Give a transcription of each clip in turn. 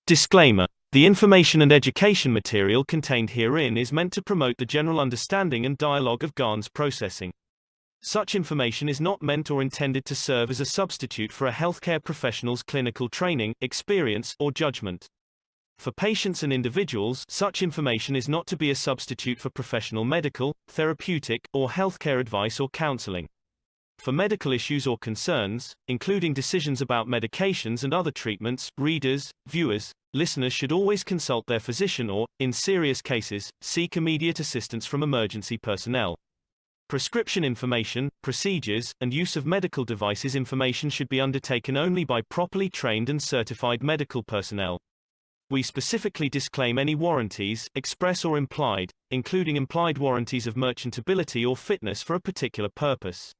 Disclaimer. The information and education material contained herein is meant to promote the general understanding and dialogue of GAN's processing. Such information is not meant or intended to serve as a substitute for a healthcare professional's clinical training, experience, or judgment. For patients and individuals, such information is not to be a substitute for professional medical, therapeutic, or healthcare advice or counseling. For medical issues or concerns, including decisions about medications and other treatments, readers, viewers, listeners should always consult their physician or, in serious cases, seek immediate assistance from emergency personnel. Prescription information, procedures, and use of medical devices information should be undertaken only by properly trained and certified medical personnel. We specifically disclaim any warranties, express or implied, including implied warranties of merchantability or fitness for a particular purpose.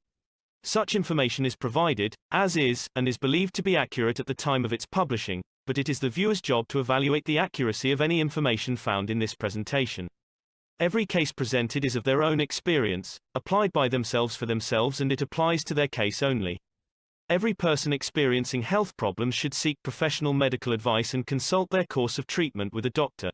Such information is provided, as is, and is believed to be accurate at the time of its publishing, but it is the viewer's job to evaluate the accuracy of any information found in this presentation. Every case presented is of their own experience, applied by themselves for themselves, and it applies to their case only. Every person experiencing health problems should seek professional medical advice and consult their course of treatment with a doctor.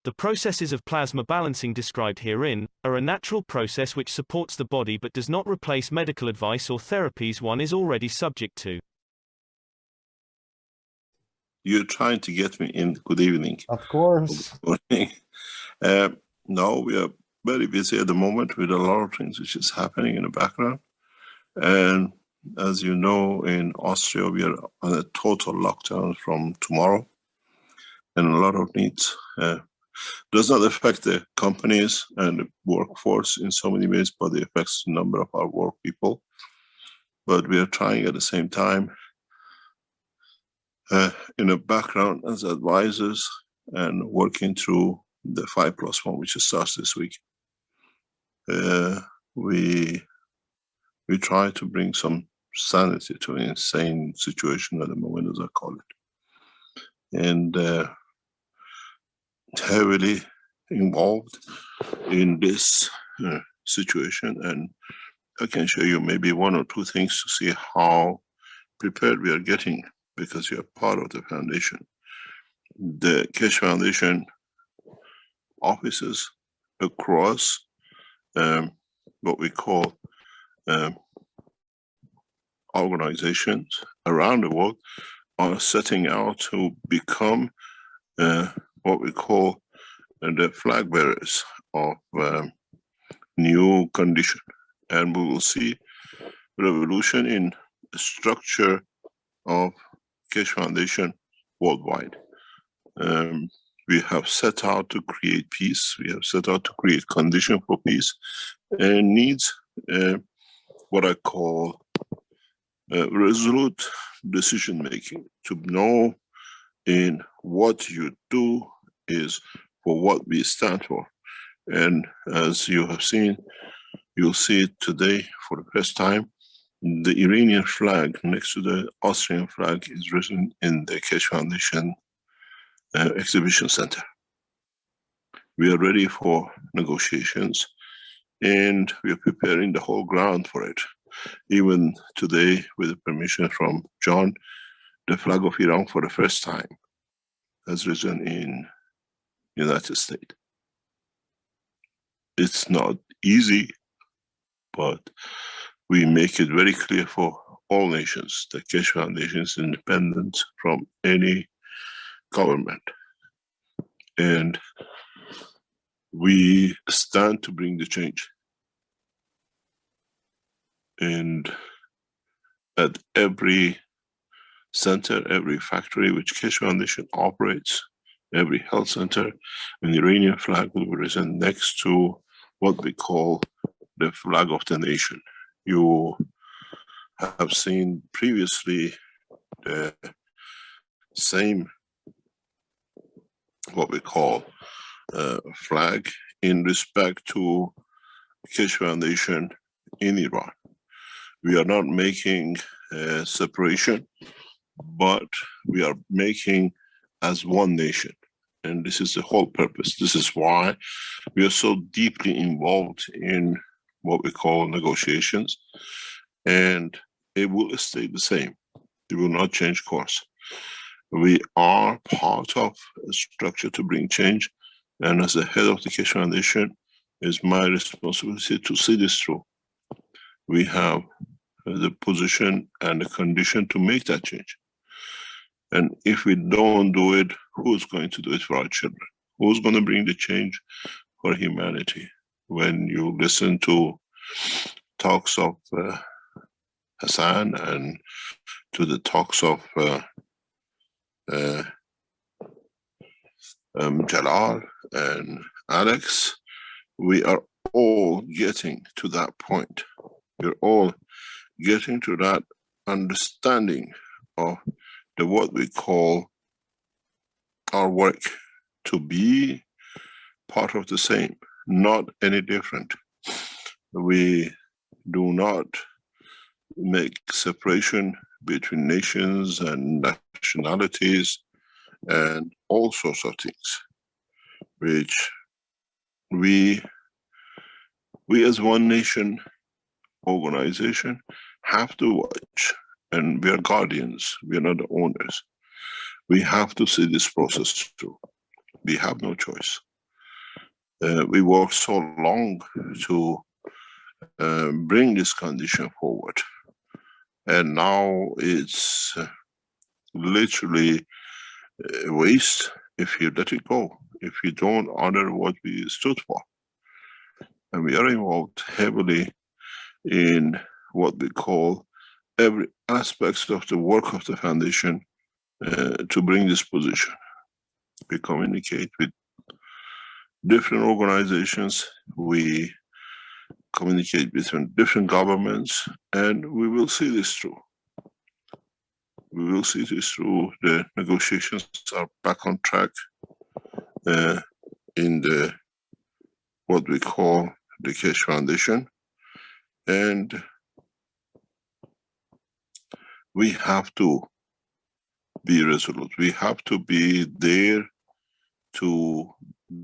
The processes of plasma balancing described herein are a natural process which supports the body but does not replace medical advice or therapies one is already subject to. You're trying to get me in. Good evening. Of course. Good morning. No, we are very busy at the moment with a lot of things which is happening in the background. And as you know, in Austria, we are on a total lockdown from tomorrow. And a lot of needs. Does not affect the companies and the workforce in so many ways, but it affects the number of our work people. But we are trying at the same time in the background as advisors and working through the 5+1, which starts this week. We try to bring some sanity to an insane situation at the moment, as I call it. And heavily involved in this situation, and I can show you maybe one or two things to see how prepared we are getting, because you are part of the foundation. The Keshe Foundation offices across what we call organizations around the world are setting out to become what we call the flag bearers of new condition. And we will see revolution in the structure of Keshe Foundation worldwide. We have set out to create peace. We have set out to create condition for peace, and needs what I call resolute decision making, to know in what you do is for what we stand for. And as you have seen, you'll see it today for the first time, the Iranian flag next to the Austrian flag is written in the Keshe Foundation exhibition center. We are ready for negotiations, and we are preparing the whole ground for it. Even today, with the permission from John, the flag of Iran for the first time has risen in United States. It's not easy, but we make it very clear for all nations that Keshe Foundation is independent from any government. And we stand to bring the change. And at every center, every factory which Keshe Foundation operates, every health center, an Iranian flag will be risen next to what we call the flag of the nation. You have seen previously the same, what we call flag in respect to Keshe Foundation in Iran. We are not making a separation, but we are making as one nation. And this is the whole purpose. This is why we are so deeply involved in what we call negotiations, and it will stay the same. It will not change course. We are part of a structure to bring change, and as the head of the Keshe Foundation, it's my responsibility to see this through. We have the position and the condition to make that change. And if we don't do it, who's going to do it for our children? Who's going to bring the change for humanity? When you listen to talks of Hassan and to the talks of Jalal and Alex, we are all getting to that point. We're all getting to that understanding of what we call our work to be part of the same, not any different. We do not make separation between nations and nationalities and all sorts of things, which we as one nation organization have to watch, and we are guardians, we are not the owners. We have to see this process through. We have no choice. We worked so long to bring this condition forward, and now it's literally a waste if you let it go, if you don't honor what we stood for. And we are involved heavily in what we call every aspect of the work of the foundation to bring this position. We communicate with different organizations, we communicate between different governments, and we will see this through. We will see this through. The negotiations are back on track in the what we call the Keshe Foundation, and we have to be resolute. We have to be there to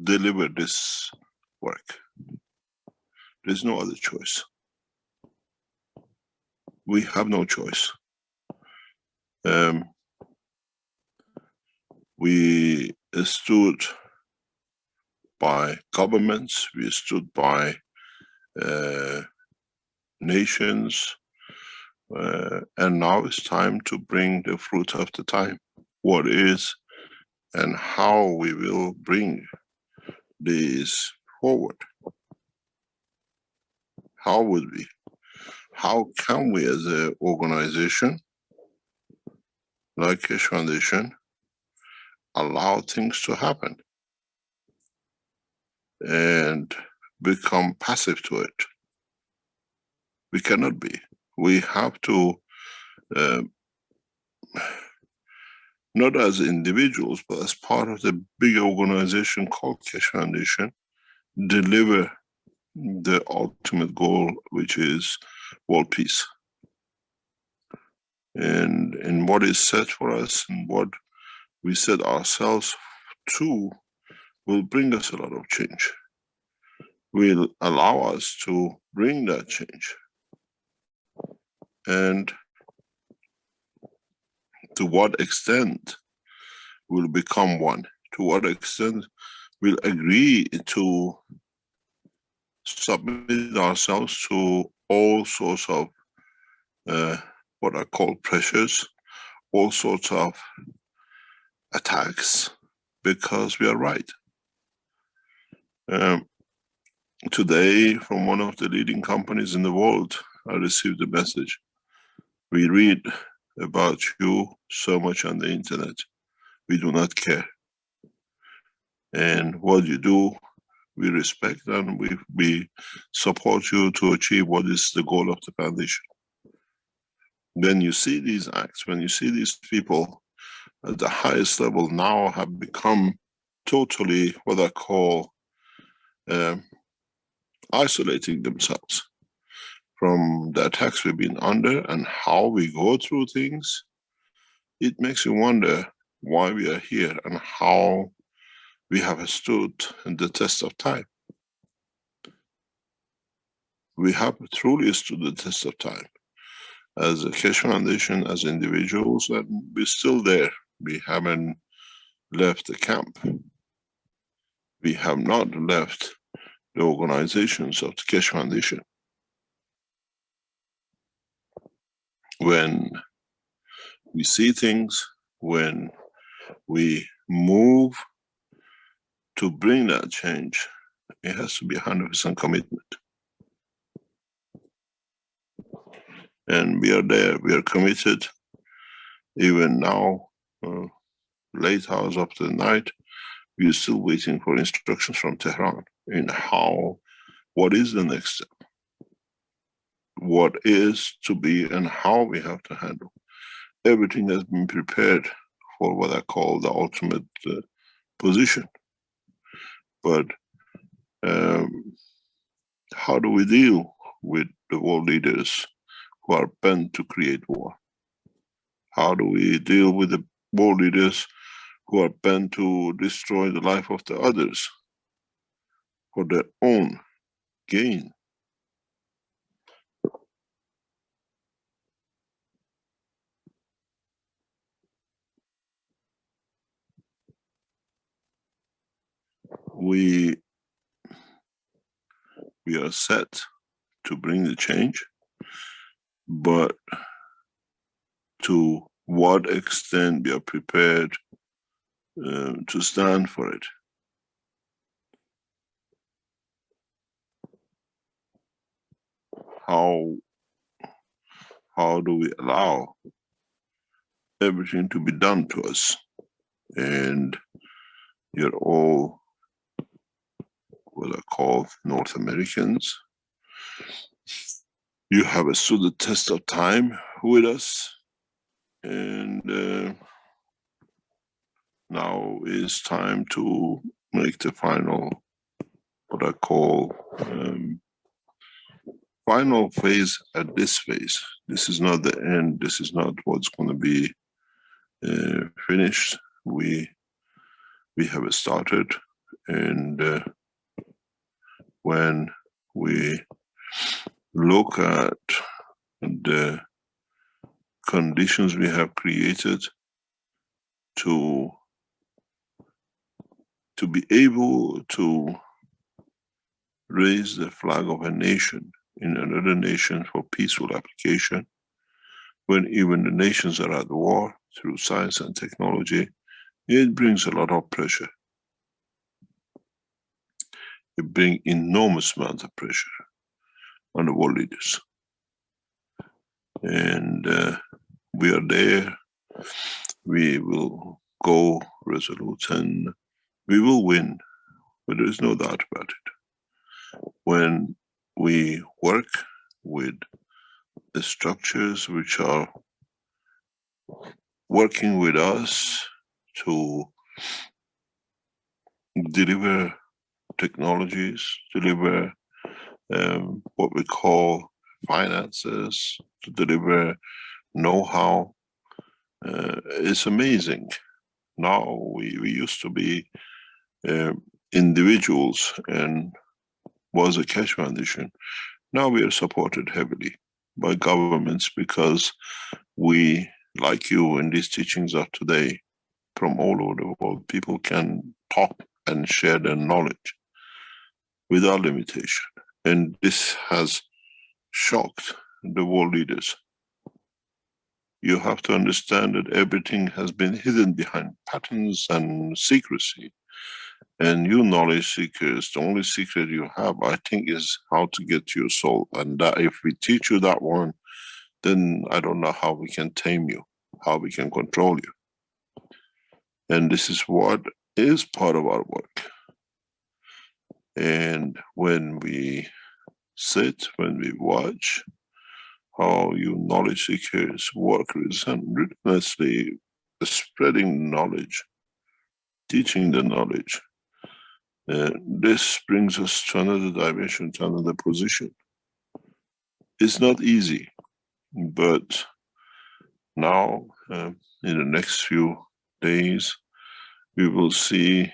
deliver this work. There's no other choice. We have no choice. We stood by governments, we stood by nations, and now it's time to bring the fruit of the time. What is and how we will bring this forward. How would we? How can we as an organization like Keshe Foundation allow things to happen and become passive to it? We cannot be. We have to, not as individuals, but as part of the big organization called Keshe Foundation, deliver the ultimate goal, which is world peace. And what is set for us and what we set ourselves to will bring us a lot of change. Will allow us to bring that change. And to what extent we'll become one, to what extent we'll agree to submit ourselves to all sorts of what I call pressures, all sorts of attacks, because we are right. Today, from one of the leading companies in the world, I received a message. We read about you so much on the internet. We do not care. And what you do, we respect, and we support you to achieve what is the goal of the foundation. When you see these acts, when you see these people at the highest level now have become totally what I call isolating themselves from the attacks we've been under and how we go through things, it makes you wonder why we are here and how we have stood in the test of time. We have truly stood the test of time as a Keshe Foundation, as individuals, and we're still there. We haven't left the camp. We have not left the organizations of the Keshe Foundation. When we see things, when we move to bring that change, it has to be 100% commitment. And we are there, we are committed. Even now, late hours of the night, we are still waiting for instructions from Tehran in what is the next step, what is to be and how we have to handle. Everything has been prepared for what I call the ultimate position. But how do we deal with the world leaders who are bent to create war? How do we deal with the world leaders who are bent to destroy the life of the others for their own gain? We are set to bring the change, but to what extent we are prepared to stand for it. How do we allow everything to be done to us? And you're all what I call North Americans. You have stood the test of time with us, and now is time to make the final, what I call final phase at this phase. This is not the end. This is not what's going to be finished. We have started, and when we look at the conditions we have created to be able to raise the flag of a nation in another nation for peaceful application, when even the nations are at war through science and technology, it brings a lot of pressure. It brings enormous amount of pressure on the world leaders. And we are there. We will go resolute and we will win, but there is no doubt about it. When we work with the structures which are working with us to deliver technologies, deliver what we call finances, to deliver know-how, it's amazing. Now we used to be individuals and was a Keshe Foundation. Now we are supported heavily by governments because we, like you in these teachings of today, from all over the world, people can talk and share their knowledge without limitation. And this has shocked the world leaders. You have to understand that everything has been hidden behind patterns and secrecy. And you knowledge seekers, the only secret you have, I think, is how to get to your soul. And that if we teach you that one, then I don't know how we can tame you, how we can control you. And this is what is part of our work. And when we sit, when we watch how you knowledge seekers work relentlessly, spreading knowledge, teaching the knowledge, this brings us to another dimension, to another position. It's not easy, but now in the next few days, we will see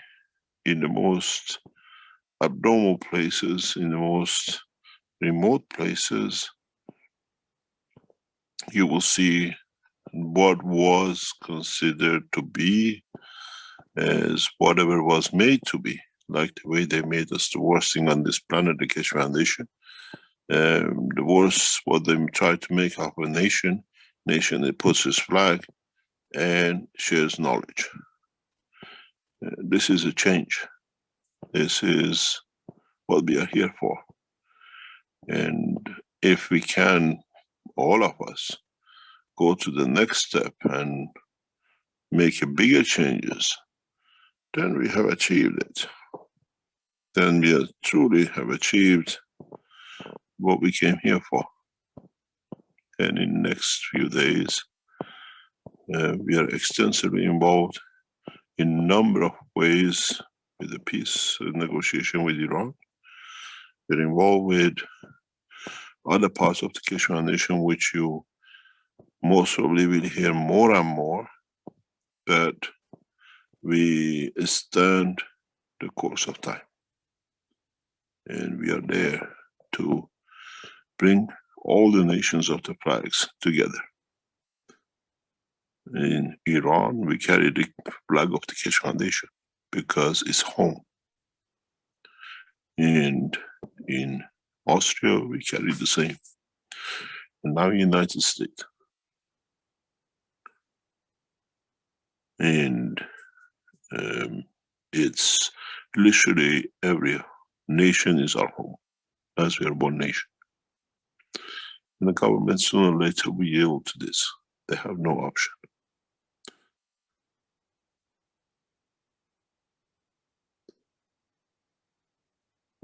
in the most abnormal places, in the most remote places, you will see what was considered to be as whatever was made to be, like the way they made us the worst thing on this planet, the Keshe Foundation. The worst, what they try to make of a nation that puts its flag and shares knowledge. This is a change. This is what we are here for. And if we can, all of us, go to the next step and make a bigger changes, then we have achieved it. Then we truly have achieved what we came here for. And in the next few days, we are extensively involved in a number of ways with the peace negotiation with Iran. We're involved with other parts of the Keshe Foundation, which you most probably will hear more and more, that we stand the course of time. And we are there to bring all the nations of the flags together. In Iran, we carry the flag of the Keshe Foundation because it's home. And in Austria, we carry the same. And now United States. And it's literally every nation is our home, as we are one nation. And the government sooner or later will yield to this. They have no option.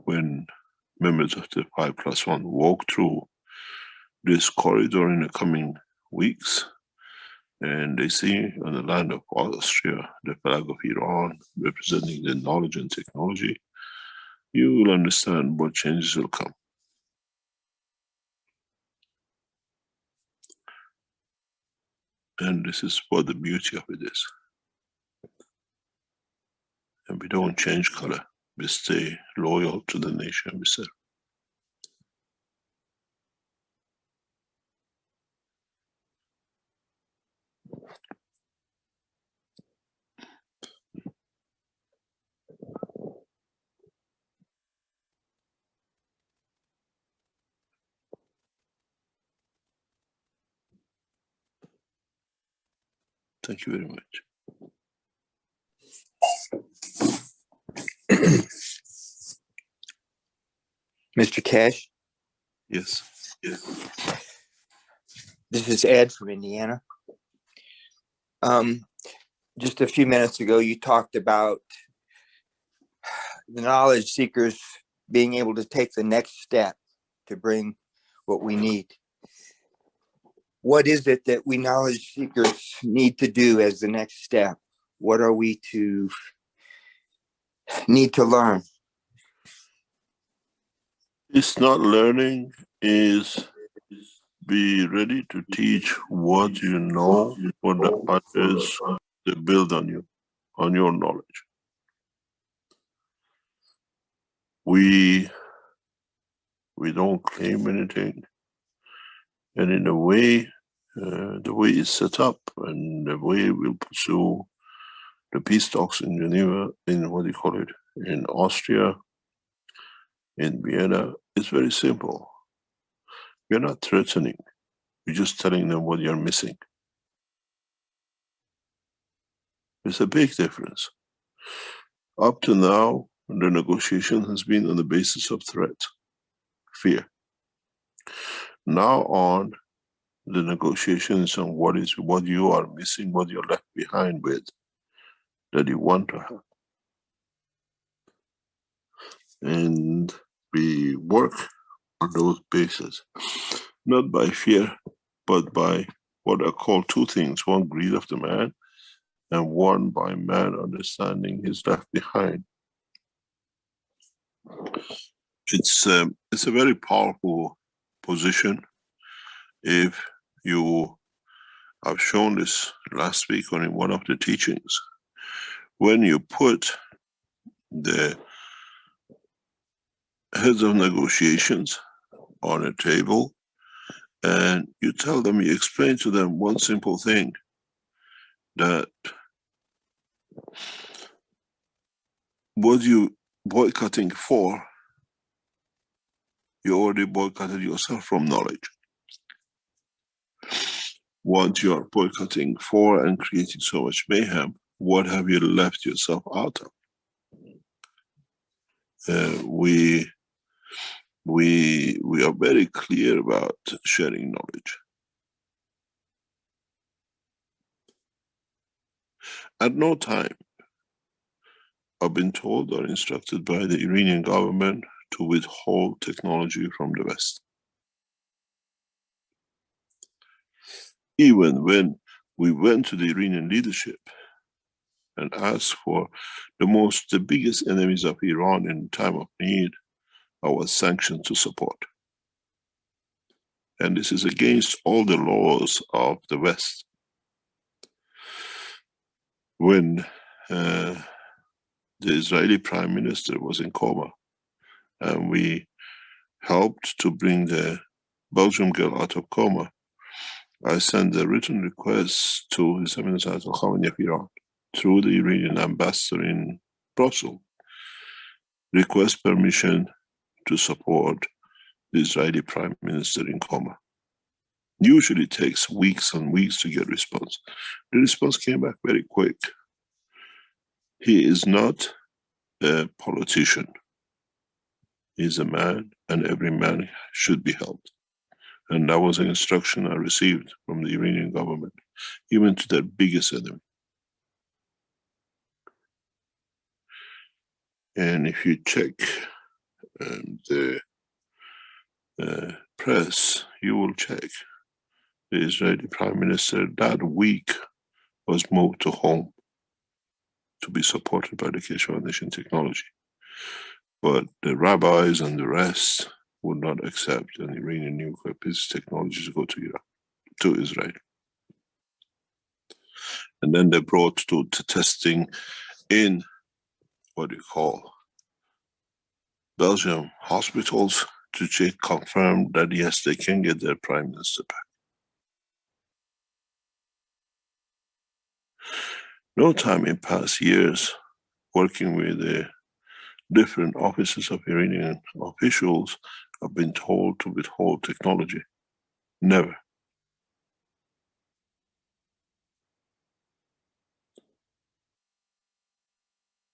When members of the 5+1 walk through this corridor in the coming weeks, and they see on the land of Austria the flag of Iran representing the knowledge and technology, you will understand what changes will come. And this is what the beauty of it is. And we don't change color. We stay loyal to the nation we serve. Thank you very much. Mr. Keshe? Yes. Yes. This is Ed from Indiana. Just a few minutes ago, you talked about the knowledge seekers being able to take the next step to bring what we need. What is it that we knowledge seekers need to do as the next step? What are we to need to learn? It's not learning, is be ready to teach what you know for the others to build on you, on your knowledge. We don't claim anything. And in a way, the way it's set up and the way we'll pursue the peace talks in Geneva, in what do you call it, in Austria, in Vienna, it's very simple. We're not threatening. We're just telling them what you're missing. It's a big difference. Up to now, the negotiation has been on the basis of threat, fear. Now on, the negotiation is on what you are missing, what you're left behind with, that you want to have. And we work on those bases, not by fear, but by what I call two things. One, greed of the man, and one, by man understanding his left behind. It's a very powerful position. If you, I've shown this last week on in one of the teachings, when you put the heads of negotiations on a table And you tell them, you explain to them one simple thing, that what you boycotting for, you already boycotted yourself from knowledge. What you are boycotting for and creating so much mayhem, what have you left yourself out of? We are very clear about sharing knowledge. At no time I've been told or instructed by the Iranian government to withhold technology from the West. Even when we went to the Iranian leadership and asked for the biggest enemies of Iran in time of need, our sanctions to support. And this is against all the laws of the West. When the Israeli Prime Minister was in coma, and we helped to bring the Belgian girl out of coma, I sent a written request to His Eminence Ayatollah Khamenei of Iran through the Iranian ambassador in Brussels, request permission to support the Israeli Prime Minister in coma. Usually it takes weeks and weeks to get response. The response came back very quick. He is not a politician. He is a man, and every man should be helped. And that was an instruction I received from the Iranian government, even to their biggest enemy. And if you check the press, you will check the Israeli Prime Minister that week was moved to home to be supported by the Keshe Foundation technology. But the rabbis and the rest would not accept an Iranian nuclear peace technology to go to Iraq, to Israel. And then they brought to testing in what you call Belgium hospitals to check, confirm that yes, they can get their prime minister back. No time in past years working with the different offices of Iranian officials have been told to withhold technology. Never.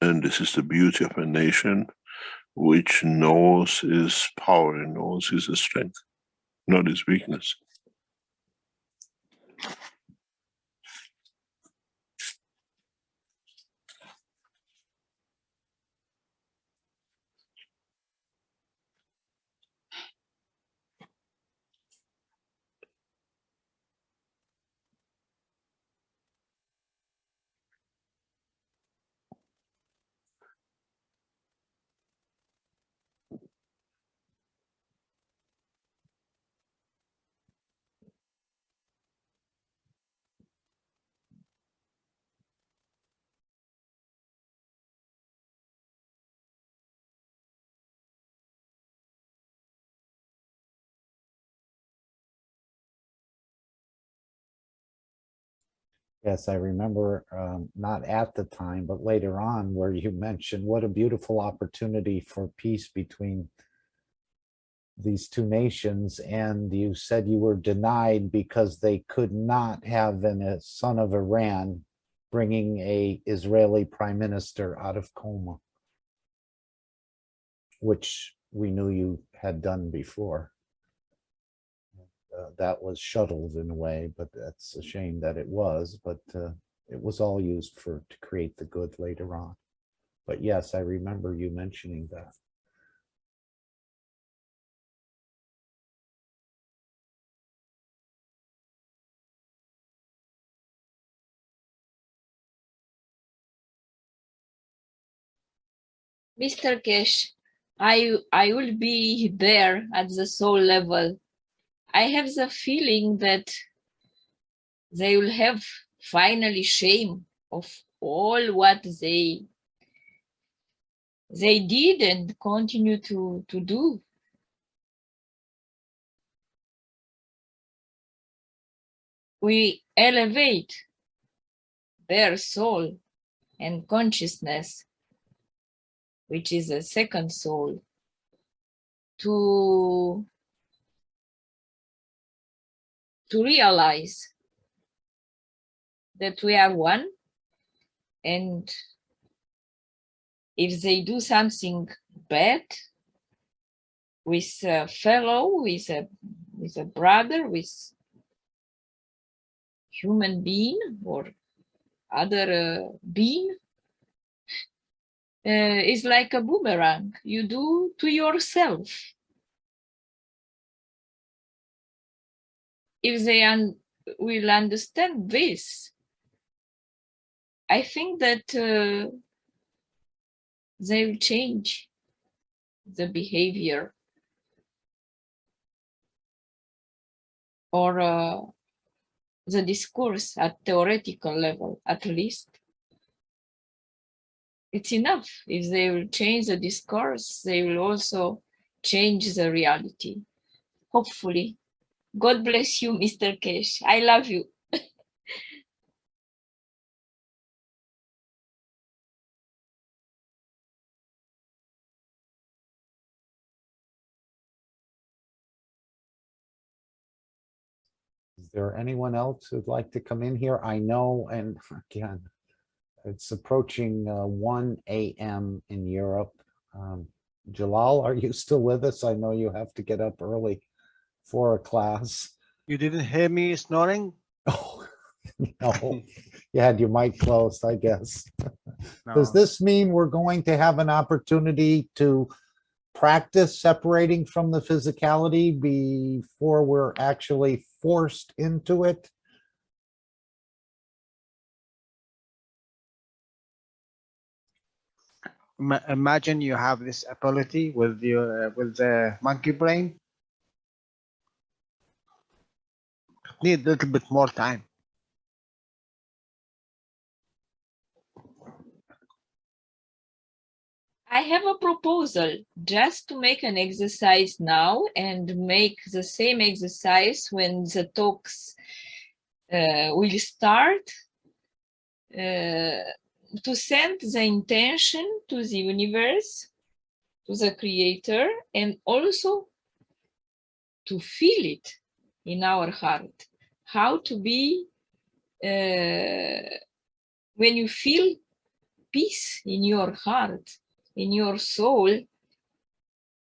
And this is the beauty of a nation which knows its power and knows its strength, not its weakness. Yes, I remember, not at the time, but later on, where you mentioned what a beautiful opportunity for peace between these two nations, and you said you were denied because they could not have a son of Iran bringing a Israeli prime minister out of coma, which we knew you had done before. That was shuttled in a way, but that's a shame that it was, but it was all used to create the good later on. But yes, I remember you mentioning that. Mr. Keshe, I will be there at the soul level. I have the feeling that they will have finally shame of all what they did and continue to do. we elevate their soul and consciousness, which is a second soul, to realize that we are one, and if they do something bad with a fellow, with a brother, with human being or other being, is like a boomerang you do to yourself. If they will understand this, I think that they will change the behavior or the discourse at theoretical level, at least. It's enough. If they will change the discourse, they will also change the reality, hopefully. God bless you, Mr. Keshe. I love you. Is there anyone else who'd like to come in here? I know, and again, it's approaching 1 a.m. in Europe. Jalal, are you still with us? I know you have to get up early for a class. You didn't hear me snoring? Oh, no, you had your mic closed, I guess. No. Does this mean we're going to have an opportunity to practice separating from the physicality before we're actually forced into it? Imagine you have this ability with your with the monkey brain. Need a little bit more time. I have a proposal just to make an exercise now and make the same exercise when the talks will start, to send the intention to the universe, to the creator, and also to feel it in our heart. How to be, when you feel peace in your heart, in your soul,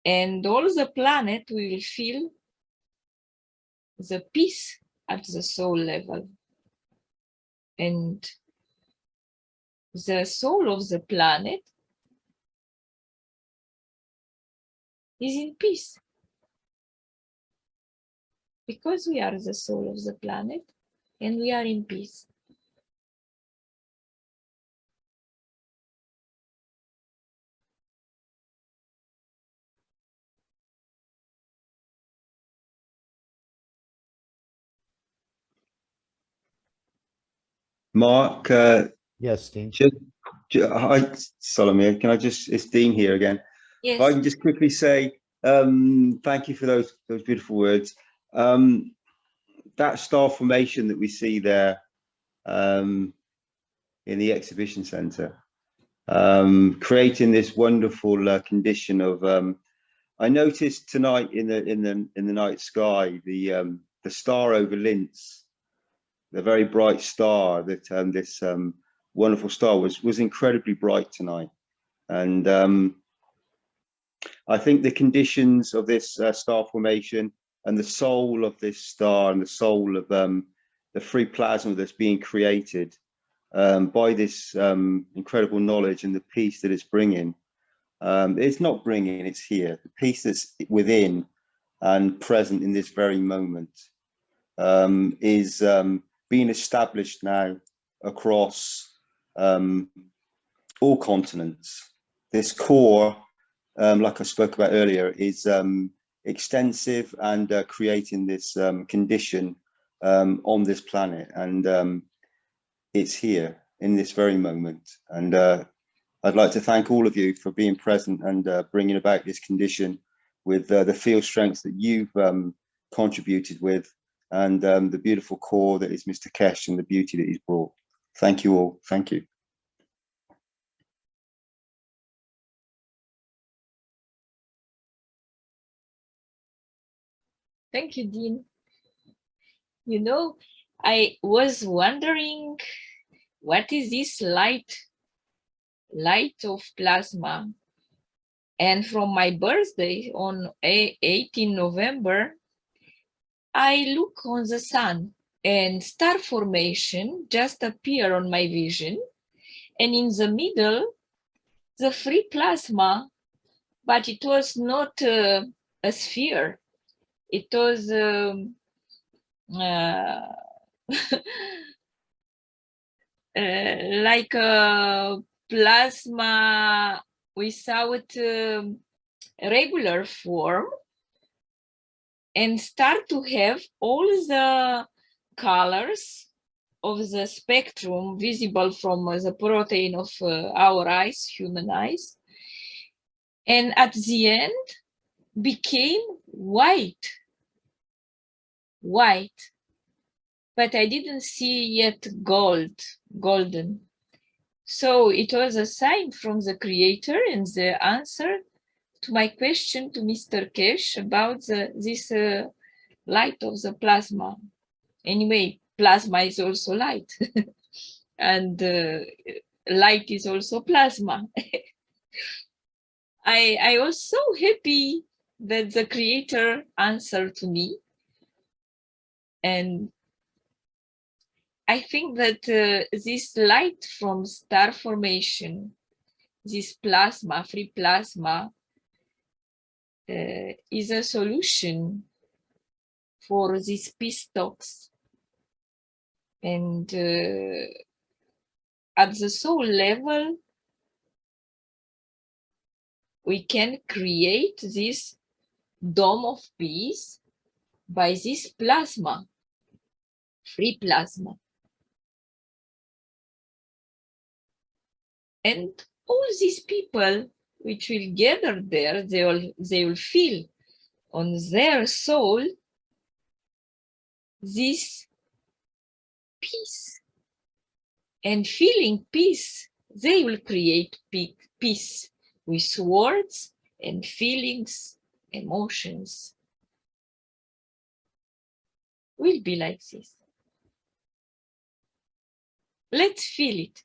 and all the planet will feel the peace at the soul level. And the soul of the planet is in peace. Because we are the soul of the planet and we are in peace. Mark, Yes, Dean. hi, Solomon. Can I just, it's Dean here again. Yes. If I can just quickly say, thank you for those beautiful words. That star formation that we see there in the exhibition center, creating this wonderful condition of, I noticed tonight in the night sky, the star over Linz, the very bright star that this wonderful star was incredibly bright tonight. And I think the conditions of this star formation and the soul of this star and the soul of the free plasma that's being created by this incredible knowledge and the peace that it's bringing. It's not bringing, it's here. The peace that's within and present in this very moment is being established now across all continents. This core, like I spoke about earlier, is extensive and creating this condition on this planet, and it's here in this very moment. And I'd like to thank all of you for being present and bringing about this condition with the field strengths that you've contributed with, and the beautiful core that is Mr. Keshe and the beauty that he's brought. Thank you all. Thank you. Thank you, Dean. You know, I was wondering, what is this light of plasma? And from my birthday on 18 November, I look on the sun and star formation just appear on my vision. And in the middle, the free plasma, but it was not a sphere. It was like a plasma without regular form, and start to have all the colors of the spectrum visible from the protein of our eyes, human eyes, and at the end became white, but I didn't see yet golden. So it was a sign from the creator and the answer to my question to Mr. Keshe about this light of the plasma. Anyway, plasma is also light, and light is also plasma. I was so happy that the creator answered to me. And I think that this light from star formation, this plasma, free plasma, is a solution for these peace talks. And at the soul level, we can create this dome of peace by this plasma, free plasma. And all these people which will gather there, they will feel on their soul this peace. And feeling peace, they will create peace with words and feelings, emotions. Will be like this. Let's feel it.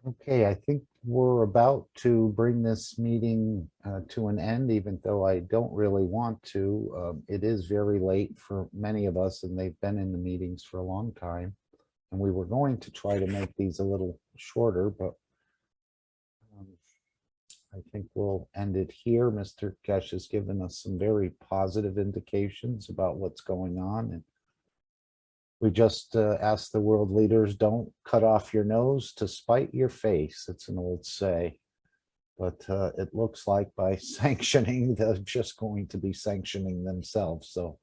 Okay, I think we're about to bring this meeting to an end, even though I don't really want to. It is very late for many of us, and they've been in the meetings for a long time. And we were going to try to make these a little shorter, but I think we'll end it here. Mr. Keshe has given us some very positive indications about what's going on. And we just ask the world leaders, don't cut off your nose to spite your face. It's an old say. But it looks like by sanctioning, they're just going to be sanctioning themselves. So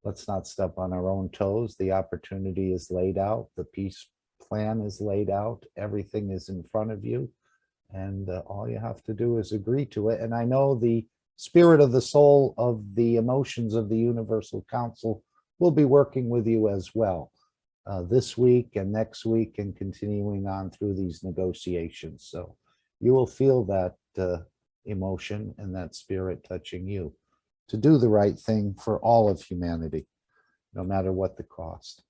let's not step on our own toes. The opportunity is laid out. The peace plan is laid out. Everything is in front of you. And all you have to do is agree to it. And I know the spirit of the soul of the emotions of the Universal Council will be working with you as well this week and next week and continuing on through these negotiations. So you will feel that emotion and that spirit touching you to do the right thing for all of humanity, no matter what the cost.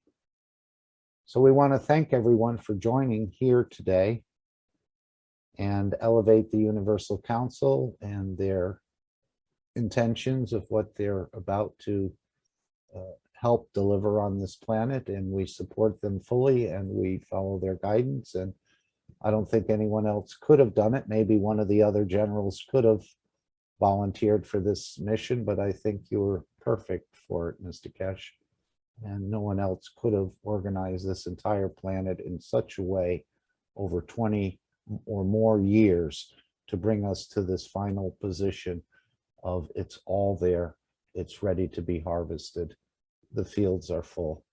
So we want to thank everyone for joining here today and elevate the Universal Council and their intentions of what they're about to help deliver on this planet. And we support them fully and we follow their guidance. And I don't think anyone else could have done it. Maybe one of the other generals could have volunteered for this mission, but I think you were perfect for it, Mr. Keshe. And no one else could have organized this entire planet in such a way over 20 or more years to bring us to this final position of it's all there, it's ready to be harvested. The fields are full,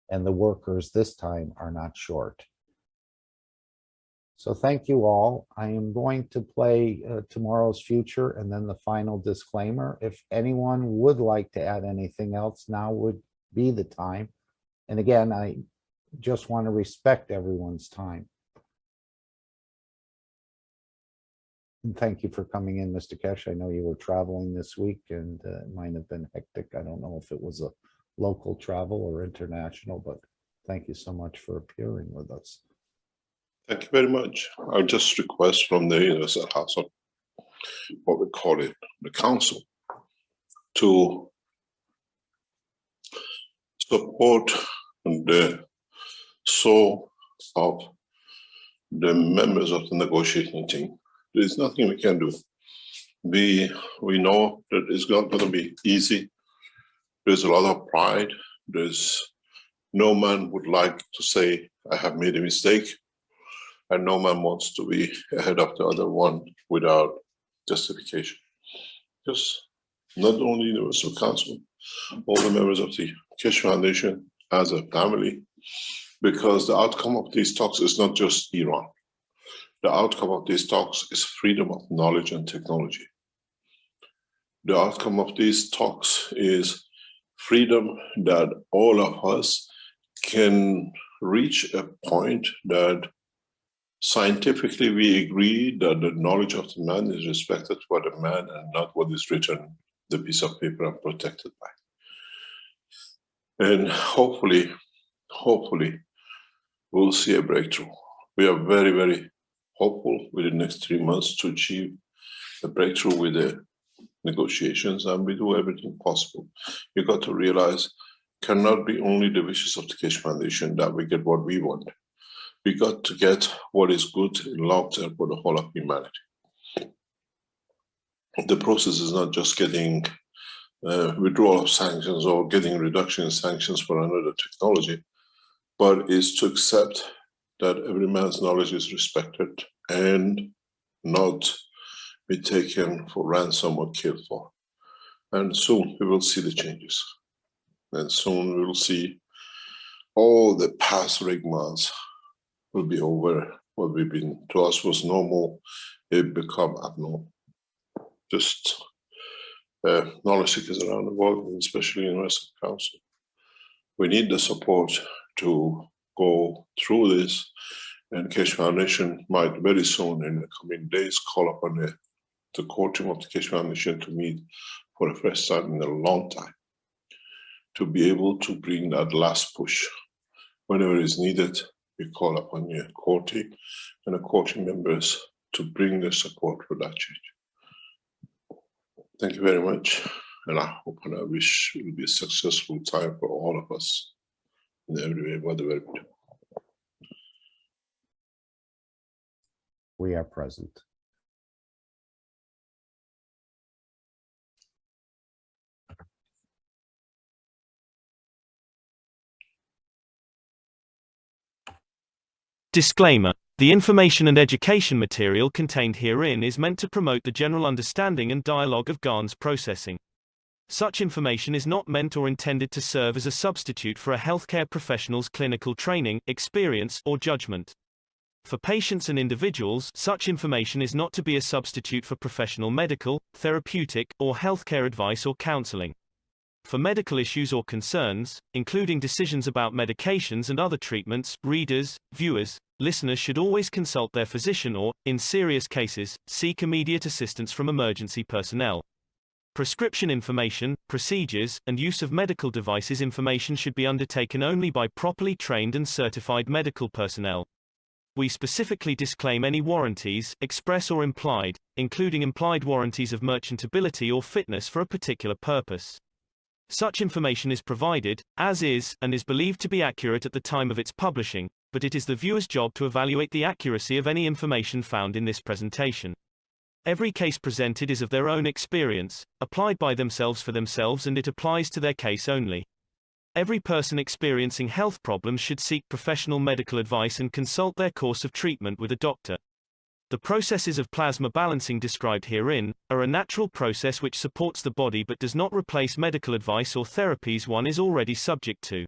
and the workers this time are not short. So thank you all. I am going to play tomorrow's future and then the final disclaimer. If anyone would like to add anything else, now would be the time. And again, I just want to respect everyone's time. And thank you for coming in, Mr. Keshe. I know you were traveling this week and it might have been hectic. I don't know if it was a local travel or international, but thank you so much for appearing with us. Thank you very much. I just request from the Universal House of what we call it, the council, to support the soul of the members of the negotiating team. There's nothing we can do. We know that it's not going to be easy. There's a lot of pride. There's no man would like to say, I have made a mistake. And no man wants to be ahead of the other one without justification. Just not only the Universal Council, all the members of the Keshe Foundation as a family, because the outcome of these talks is not just Iran. The outcome of these talks is freedom of knowledge and technology. The outcome of these talks is freedom that all of us can reach a point that scientifically we agree that the knowledge of the man is respected by the man and not what is written the piece of paper and protected by. And hopefully, we'll see a breakthrough. We are very, very hopeful within the next 3 months to achieve a breakthrough with the negotiations, and we do everything possible. You got to realize, cannot be only the wishes of the Keshe Foundation that we get what we want. We got to get what is good in long term for the whole of humanity. The process is not just getting withdrawal of sanctions or getting reduction in sanctions for another technology, but is to accept that every man's knowledge is respected and not be taken for ransom or killed for. And soon we will see the changes. And soon we will see all the past rigmaroles will be over. What we've been to us was normal, it become abnormal. Just knowledge seekers around the world, and especially in the Universal Council. We need the support to go through this, and Keshe Foundation might very soon in the coming days call upon the core team of the Keshe Foundation to meet for the first time in a long time, to be able to bring that last push. Whenever is needed, we call upon your core team and the core team members to bring the support for that change. Thank you very much, and I hope and I wish it will be a successful time for all of us in every way, whatever we do. We are present. Disclaimer. The information and education material contained herein is meant to promote the general understanding and dialogue of GANs processing. Such information is not meant or intended to serve as a substitute for a healthcare professional's clinical training, experience, or judgment. For patients and individuals, such information is not to be a substitute for professional medical, therapeutic, or healthcare advice or counseling. For medical issues or concerns, including decisions about medications and other treatments, readers, viewers, listeners should always consult their physician or, in serious cases, seek immediate assistance from emergency personnel. Prescription information, procedures, and use of medical devices information should be undertaken only by properly trained and certified medical personnel. We specifically disclaim any warranties, express or implied, including implied warranties of merchantability or fitness for a particular purpose. Such information is provided, as is, and is believed to be accurate at the time of its publishing, but it is the viewer's job to evaluate the accuracy of any information found in this presentation. Every case presented is of their own experience, applied by themselves for themselves, and it applies to their case only. Every person experiencing health problems should seek professional medical advice and consult their course of treatment with a doctor. The processes of plasma balancing described herein are a natural process which supports the body but does not replace medical advice or therapies one is already subject to.